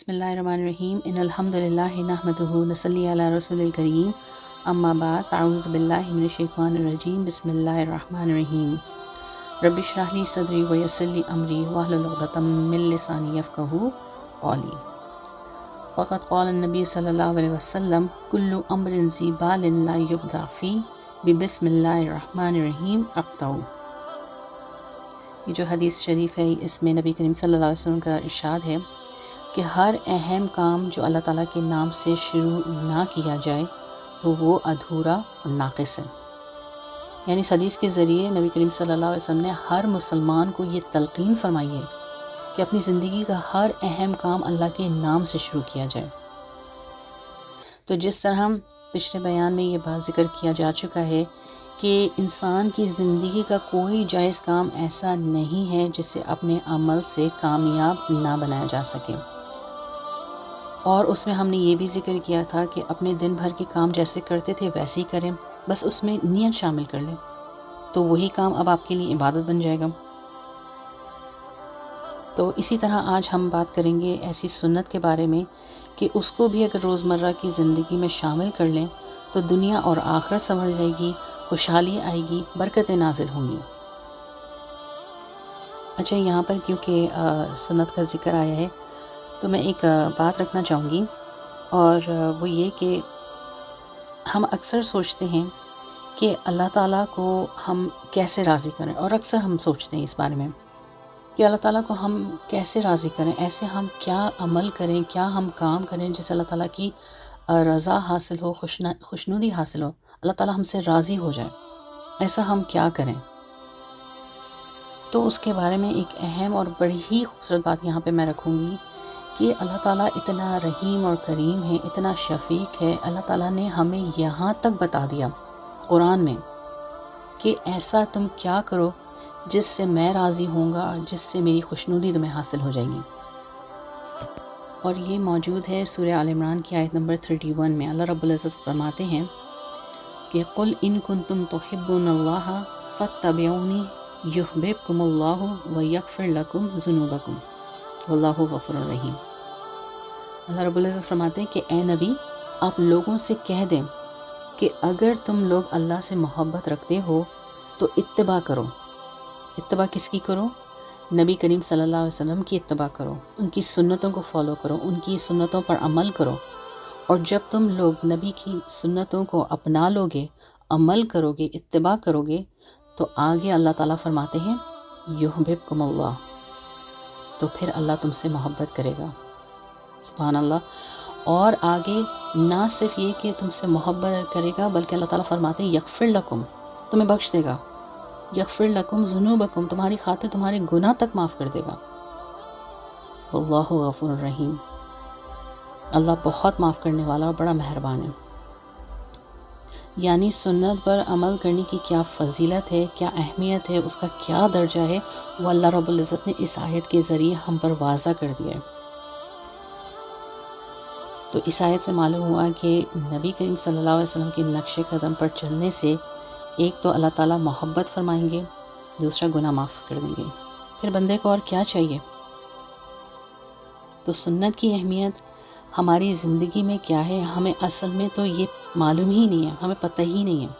بسم اللہ الرحمن الرحیم ان الحمد للہ نحمدہ نصلی علی رسول الکریم اما بعد اعوذ باللہ من الشیطان الرجیم بسم اللہ الرحمن الرحیم رب اشرح لی صدری ویسر لی امری واحلل عقدۃ من لسانی یفقہوا قولی فقد قال النبی صلی اللہ علیہ وسلم کل امر ذی بال لا یبدأ فیہ بسم اللہ الرحمن الرحیم اقطعوا۔ یہ جو حدیث شریف ہے اس میں نبی کریم صلی اللہ علیہ وسلم کا ارشاد ہے کہ ہر اہم کام جو اللہ تعالیٰ کے نام سے شروع نہ کیا جائے تو وہ ادھورا اور ناقص ہے۔ یعنی اس حدیث کے ذریعے نبی کریم صلی اللہ علیہ وسلم نے ہر مسلمان کو یہ تلقین فرمائی ہے کہ اپنی زندگی کا ہر اہم کام اللہ کے نام سے شروع کیا جائے۔ تو جس طرح ہم پچھلے بیان میں یہ بات ذکر کیا جا چکا ہے کہ انسان کی زندگی کا کوئی جائز کام ایسا نہیں ہے جسے اپنے عمل سے کامیاب نہ بنایا جا سکے، اور اس میں ہم نے یہ بھی ذکر کیا تھا کہ اپنے دن بھر کے کام جیسے کرتے تھے ویسے ہی کریں، بس اس میں نیت شامل کر لیں تو وہی کام اب آپ کے لیے عبادت بن جائے گا۔ تو اسی طرح آج ہم بات کریں گے ایسی سنت کے بارے میں کہ اس کو بھی اگر روزمرہ کی زندگی میں شامل کر لیں تو دنیا اور آخرت سنور جائے گی، خوشحالی آئے گی، برکتیں نازل ہوں گی۔ اچھا، یہاں پر کیونکہ سنت کا ذکر آیا ہے تو میں ایک بات رکھنا چاہوں گی، اور وہ یہ کہ ہم اکثر سوچتے ہیں کہ اللہ تعالیٰ کو ہم کیسے راضی کریں، اور اکثر ہم سوچتے ہیں اس بارے میں کہ اللہ تعالیٰ کو ہم کیسے راضی کریں، ایسے ہم کیا عمل کریں، کیا ہم کام کریں جس سے اللہ تعالیٰ کی رضا حاصل ہو، خوشنودی حاصل ہو، اللہ تعالیٰ ہم سے راضی ہو جائے، ایسا ہم کیا کریں۔ تو اس کے بارے میں ایک اہم اور بڑی ہی خوبصورت بات یہاں پہ میں رکھوں گی کہ اللہ تعالیٰ اتنا رحیم اور کریم ہے، اتنا شفیق ہے، اللہ تعالیٰ نے ہمیں یہاں تک بتا دیا قرآن میں کہ ایسا تم کیا کرو جس سے میں راضی ہوں گا، جس سے میری خوشنودی تمہیں حاصل ہو جائے گی۔ اور یہ موجود ہے سورہ آل عمران کی آیت نمبر 31 میں۔ اللہ رب العزت فرماتے ہیں کہ قل ان کنتم تحبون اللہ فاتبعونی یحببکم اللہ ویغفر لکم ذنوبکم واللہ غفور الرحیم۔ اللہ رب العزت فرماتے ہیں کہ اے نبی، آپ لوگوں سے کہہ دیں کہ اگر تم لوگ اللہ سے محبت رکھتے ہو تو اتباع کرو۔ اتباع کس کی کرو؟ نبی کریم صلی اللہ علیہ وسلم کی اتباع کرو، ان کی سنتوں کو فالو کرو، ان کی سنتوں پر عمل کرو۔ اور جب تم لوگ نبی کی سنتوں کو اپنا لو گے، عمل کرو گے، اتباع کرو گے، تو آگے اللہ تعالیٰ فرماتے ہیں یحببکم اللہ، تو پھر اللہ تم سے محبت کرے گا۔ سبحان اللہ۔ اور آگے نہ صرف یہ کہ تم سے محبت کرے گا بلکہ اللہ تعالیٰ فرماتے ہیں یغفر لکم، تمہیں بخش دے گا، یغفر لکم ذنوبکم، تمہاری خاطر تمہارے گناہ تک معاف کر دے گا۔ واللہ غفور الرحیم، اللہ بہت معاف کرنے والا اور بڑا مہربان ہے۔ یعنی سنت پر عمل کرنے کی کیا فضیلت ہے، کیا اہمیت ہے، اس کا کیا درجہ ہے، وہ اللہ رب العزت نے اس آیت کے ذریعے ہم پر واضح کر دیا ہے۔ تو اس آیت سے معلوم ہوا کہ نبی کریم صلی اللہ علیہ وسلم کے نقش قدم پر چلنے سے ایک تو اللہ تعالیٰ محبت فرمائیں گے، دوسرا گناہ معاف کر دیں گے، پھر بندے کو اور کیا چاہیے۔ تو سنت کی اہمیت ہماری زندگی میں کیا ہے، ہمیں اصل میں تو یہ معلوم ہی نہیں ہے، ہمیں پتہ ہی نہیں ہے۔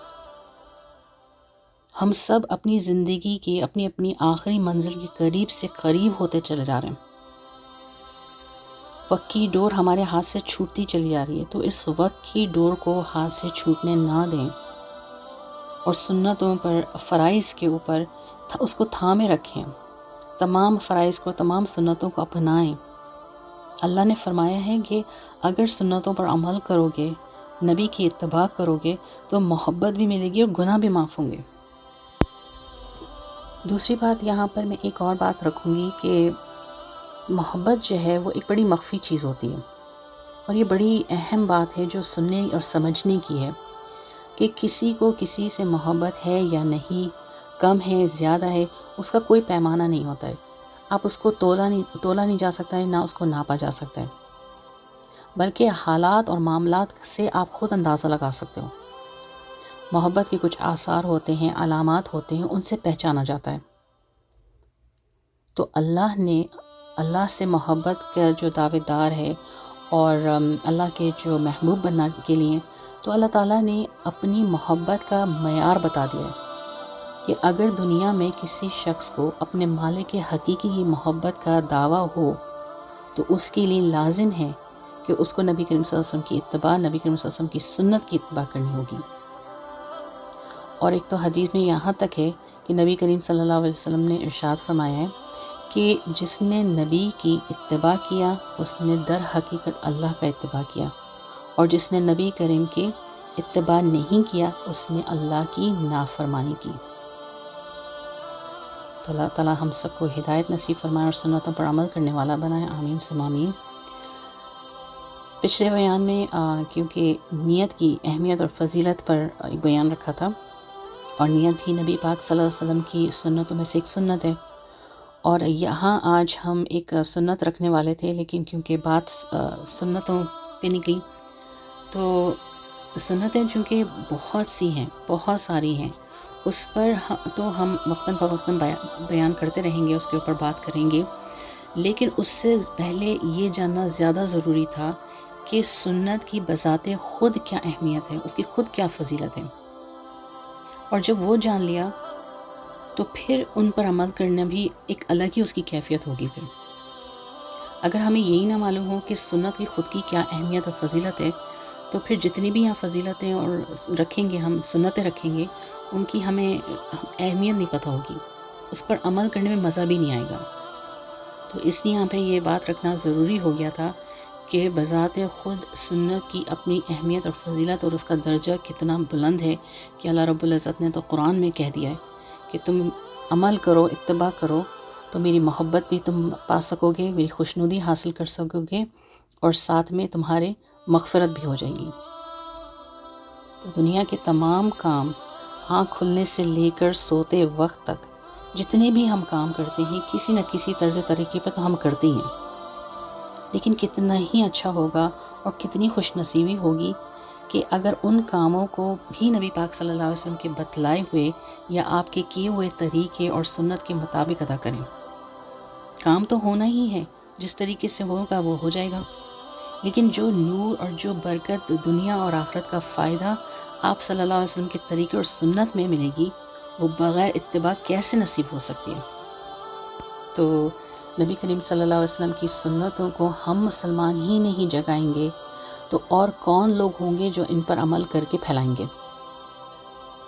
ہم سب اپنی زندگی کے اپنی اپنی آخری منزل کے قریب سے قریب ہوتے چلے جا رہے ہیں، وقت کی ڈور ہمارے ہاتھ سے چھوٹتی چلی جا رہی ہے، تو اس وقت کی ڈور کو ہاتھ سے چھوٹنے نہ دیں، اور سنتوں پر، فرائض کے اوپر اس کو تھامے رکھیں، تمام فرائض کو، تمام سنتوں کو اپنائیں۔ اللہ نے فرمایا ہے کہ اگر سنتوں پر عمل کرو گے، نبی کی اتباع کرو گے تو محبت بھی ملے گی اور گناہ بھی معاف ہوں گے۔ دوسری بات یہاں پر میں ایک اور بات رکھوں گی کہ محبت جو ہے وہ ایک بڑی مخفی چیز ہوتی ہے، اور یہ بڑی اہم بات ہے جو سننے اور سمجھنے کی ہے کہ کسی کو کسی سے محبت ہے یا نہیں، کم ہے، زیادہ ہے، اس کا کوئی پیمانہ نہیں ہوتا ہے۔ آپ اس کو تولا نہیں جا سکتا ہے، نہ اس کو ناپا جا سکتا ہے، بلکہ حالات اور معاملات سے آپ خود اندازہ لگا سکتے ہو۔ محبت کے کچھ آثار ہوتے ہیں، علامات ہوتے ہیں، ان سے پہچانا جاتا ہے۔ تو اللہ نے اللہ سے محبت کا جو دعوے دار ہے اور اللہ کے جو محبوب بننا کے لیے، تو اللہ تعالیٰ نے اپنی محبت کا معیار بتا دیا ہے کہ اگر دنیا میں کسی شخص کو اپنے مالک حقیقی کی محبت کا دعویٰ ہو تو اس کے لیے لازم ہے کہ اس کو نبی کریم صلی اللہ علیہ وسلم کی اتباع، نبی کریم صلی اللہ علیہ وسلم کی سنت کی اتباع کرنی ہوگی۔ اور ایک تو حدیث میں یہاں تک ہے کہ نبی کریم صلی اللہ علیہ وسلم نے ارشاد فرمایا ہے کہ جس نے نبی کی اتباع کیا اس نے در حقیقت اللہ کا اتباع کیا، اور جس نے نبی کریم کی اتباع نہیں کیا اس نے اللہ کی نافرمانی کی۔ تو اللہ تعالیٰ ہم سب کو ہدایت نصیب فرمائے اور سنتوں پر عمل کرنے والا بنائے، آمین ثم آمین۔ پچھلے بیان میں کیونکہ نیت کی اہمیت اور فضیلت پر ایک بیان رکھا تھا، اور نیت بھی نبی پاک صلی اللہ علیہ وسلم کی سنتوں میں سے ایک سنت ہے، اور یہاں آج ہم ایک سنت رکھنے والے تھے، لیکن کیونکہ بات سنتوں پہ نکلی تو سنتیں چونکہ بہت سی ہیں، بہت ساری ہیں، اس پر تو ہم وقتاً فوقتاً بیان کرتے رہیں گے، اس کے اوپر بات کریں گے، لیکن اس سے پہلے یہ جاننا زیادہ ضروری تھا کہ سنت کی بذات خود کیا اہمیت ہے، اس کی خود کیا فضیلت ہے، اور جب وہ جان لیا تو پھر ان پر عمل کرنا بھی ایک الگ ہی اس کی کیفیت ہوگی۔ پھر اگر ہمیں یہی نہ معلوم ہو کہ سنت کی خود کی کیا اہمیت اور فضیلت ہے تو پھر جتنی بھی یہاں فضیلتیں اور رکھیں گے، ہم سنتیں رکھیں گے، ان کی ہمیں اہمیت نہیں پتہ ہوگی، اس پر عمل کرنے میں مزہ بھی نہیں آئے گا۔ تو اس لیے یہاں پہ یہ بات رکھنا ضروری ہو گیا تھا کہ بذات خود سنت کی اپنی اہمیت اور فضیلت اور اس کا درجہ کتنا بلند ہے کہ اللہ رب العزت نے تو قرآن میں کہہ دیا ہے کہ تم عمل کرو، اتباع کرو تو میری محبت بھی تم پا سکو گے، میری خوشنودی حاصل کر سکو گے، اور ساتھ میں تمہارے مغفرت بھی ہو جائے گی۔ تو دنیا کے تمام کام آنکھ کھلنے سے لے کر سوتے وقت تک جتنے بھی ہم کام کرتے ہیں کسی نہ کسی طرز طریقے پہ تو ہم کرتے ہی ہیں، لیکن کتنا ہی اچھا ہوگا اور کتنی خوش نصیبی ہوگی کہ اگر ان کاموں کو بھی نبی پاک صلی اللہ علیہ وسلم کے بتلائے ہوئے یا آپ کے کیے ہوئے طریقے اور سنت کے مطابق ادا کریں۔ کام تو ہونا ہی ہے، جس طریقے سے ہوگا وہ ہو جائے گا، لیکن جو نور اور جو برکت دنیا اور آخرت کا فائدہ آپ صلی اللہ علیہ وسلم کے طریقے اور سنت میں ملے گی وہ بغیر اتباع کیسے نصیب ہو سکتی ہے؟ تو نبی کریم صلی اللہ علیہ وسلم کی سنتوں کو ہم مسلمان ہی نہیں جگائیں گے تو اور کون لوگ ہوں گے جو ان پر عمل کر کے پھیلائیں گے؟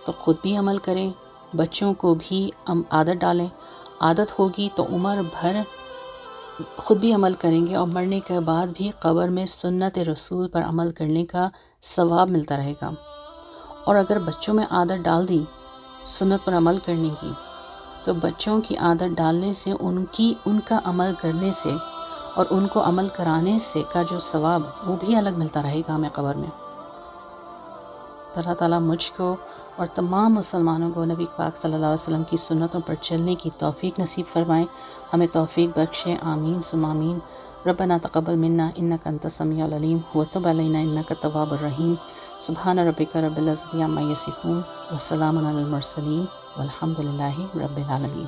تو خود بھی عمل کریں، بچوں کو بھی عادت ڈالیں، عادت ہوگی تو عمر بھر خود بھی عمل کریں گے، اور مرنے کے بعد بھی قبر میں سنت رسول پر عمل کرنے کا ثواب ملتا رہے گا۔ اور اگر بچوں میں عادت ڈال دی سنت پر عمل کرنے کی تو بچوں کی عادت ڈالنے سے ان کا عمل کرنے سے اور ان کو عمل کرانے سے کا جو ثواب وہ بھی الگ ملتا رہے گا ہمیں قبر میں۔ تو اللہ تعالیٰ مجھ کو اور تمام مسلمانوں کو نبی پاک صلی اللہ علیہ وسلم کی سنتوں پر چلنے کی توفیق نصیب فرمائے، ہمیں توفیق بخشے، آمین ثم آمین۔ ربنا تقبل منا انک انت السمیع العلیم وتب علینا انک التواب الرحیم۔ سبحان ربک رب العزت عما یصفون وسلام علی المرسلین والحمد للہ رب العالمین۔